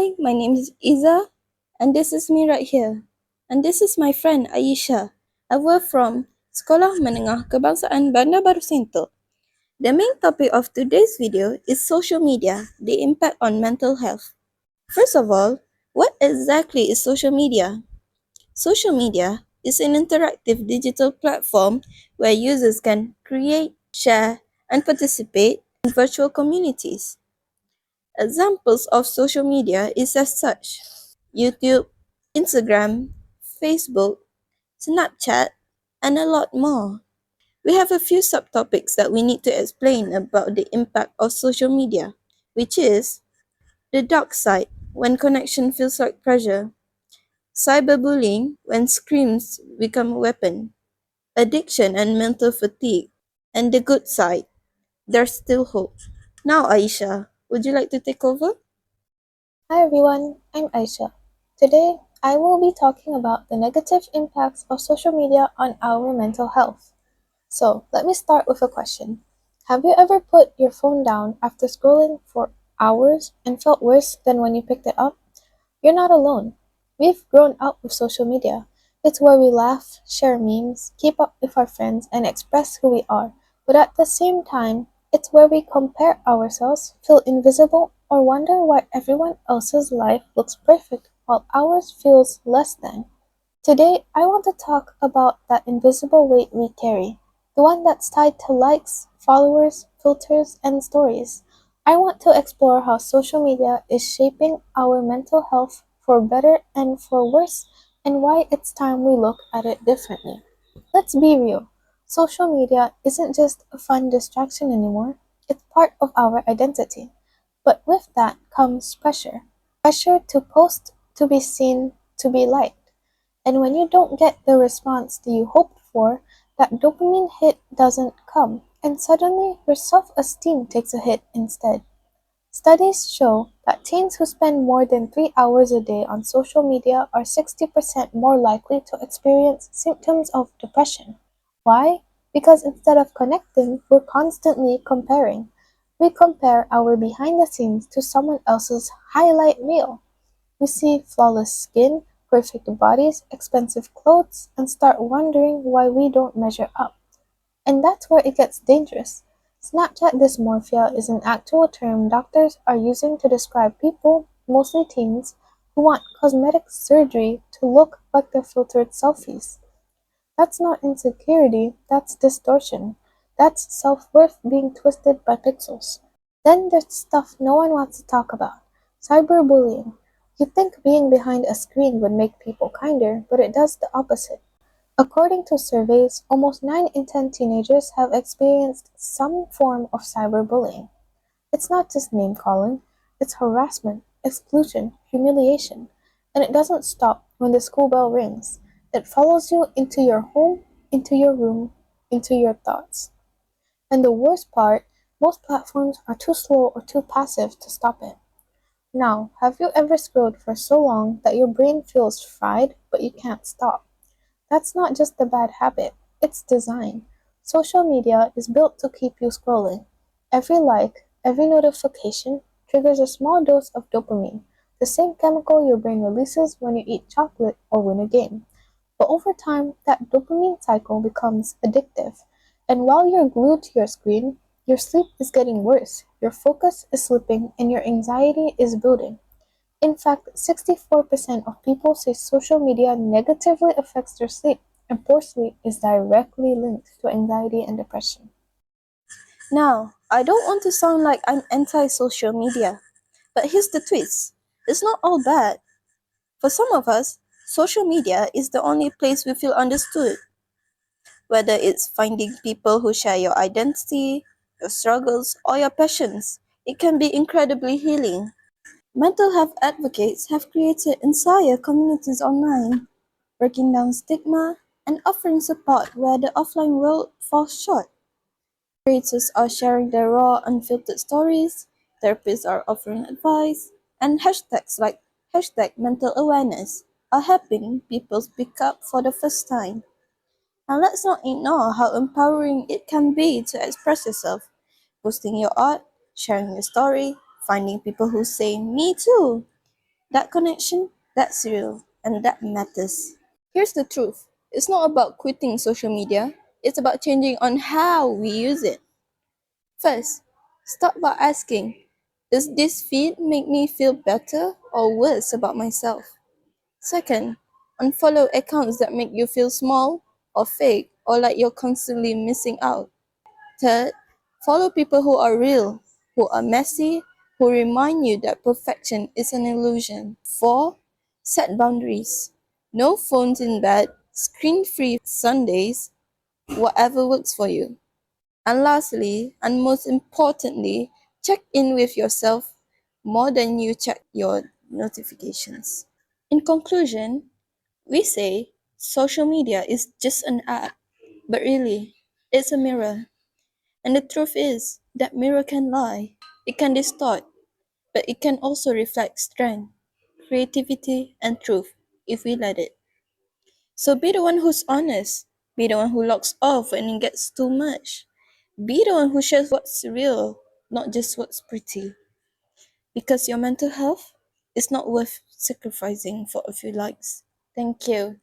Hi, my name is Izza, and this is me right here. And this is my friend Ayesya. We're from Sekolah Menengah Kebangsaan Bandar Baru Sentul. The main topic of today's video is social media, the impact on mental health. First of all, what exactly is social media? Social media is an interactive digital platform where users can create, share, and participate in virtual communities. Examples of social media is as such: YouTube, Instagram, Facebook, Snapchat, and a lot more. We have a few subtopics that we need to explain about the impact of social media, which is the dark side, when connection feels like pressure; cyberbullying, when screens become a weapon; addiction and mental fatigue; and the good side, there's still hope. Now, Aisha, would you like to take over? Hi everyone, I'm Ayesya. Today, I will be talking about the negative impacts of social media on our mental health. So, let me start with a question. Have you ever put your phone down after scrolling for hours and felt worse than when you picked it up? You're not alone. We've grown up with social media. It's where we laugh, share memes, keep up with our friends, and express who we are. But at the same time, it's where we compare ourselves, feel invisible, or wonder why everyone else's life looks perfect while ours feels less than. Today, I want to talk about that invisible weight we carry, the one that's tied to likes, followers, filters, and stories. I want to explore how social media is shaping our mental health for better and for worse, and why it's time we look at it differently. Let's be real. Social media isn't just a fun distraction anymore, it's part of our identity. But with that comes pressure. Pressure to post, to be seen, to be liked. And when you don't get the response that you hoped for, that dopamine hit doesn't come, and suddenly your self esteem takes a hit instead. Studies show that teens who spend more than 3 hours a day on social media are 60% more likely to experience symptoms of depression. Why? Because instead of connecting, we're constantly comparing. We compare our behind the scenes to someone else's highlight reel. We see flawless skin, perfect bodies, expensive clothes, and start wondering why we don't measure up. And that's where it gets dangerous. Snapchat dysmorphia is an actual term doctors are using to describe people, mostly teens, who want cosmetic surgery to look like their filtered selfies. That's not insecurity, that's distortion. That's self-worth being twisted by pixels. Then there's stuff no one wants to talk about. Cyberbullying. You'd think being behind a screen would make people kinder, but it does the opposite. According to surveys, almost 9 in 10 teenagers have experienced some form of cyberbullying. It's not just name calling, it's harassment, exclusion, humiliation. And it doesn't stop when the school bell rings. It follows you into your home, into your room, into your thoughts. And the worst part, most platforms are too slow or too passive to stop it. Now, have you ever scrolled for so long that your brain feels fried but you can't stop? That's not just a bad habit, it's design. Social media is built to keep you scrolling. Every like, every notification triggers a small dose of dopamine, the same chemical your brain releases when you eat chocolate or win a game. But over time, that dopamine cycle becomes addictive. And while you're glued to your screen, your sleep is getting worse, your focus is slipping, and your anxiety is building. In fact, 64% of people say social media negatively affects their sleep, and poor sleep is directly linked to anxiety and depression. Now, I don't want to sound like I'm anti social media, but here's the twist: it's not all bad. For some of us, social media is the only place we feel understood. Whether it's finding people who share your identity, your struggles, or your passions, it can be incredibly healing. Mental health advocates have created entire communities online, breaking down stigma and offering support where the offline world falls short. Creators are sharing their raw, unfiltered stories, therapists are offering advice, and hashtags like hashtag mental awareness are helping people speak up for the first time. And let's not ignore how empowering it can be to express yourself, posting your art, sharing your story, finding people who say, "Me too." That connection, that's real, and that matters. Here's the truth. It's not about quitting social media, it's about changing on how we use it. First, start by asking, does this feed make me feel better or worse about myself? Second, unfollow accounts that make you feel small or fake or like you're constantly missing out. Third, follow people who are real, who are messy, who remind you that perfection is an illusion. Four, set boundaries. No phones in bed, screen free Sundays, whatever works for you. And lastly, and most importantly, check in with yourself more than you check your notifications. In conclusion, we say social media is just an app, but really, it's a mirror. And the truth is, that mirror can lie, it can distort, but it can also reflect strength, creativity, and truth if we let it. So be the one who's honest, be the one who locks off when it gets too much, be the one who shares what's real, not just what's pretty. Because your mental health is not worth sacrificing for a few likes. Thank you.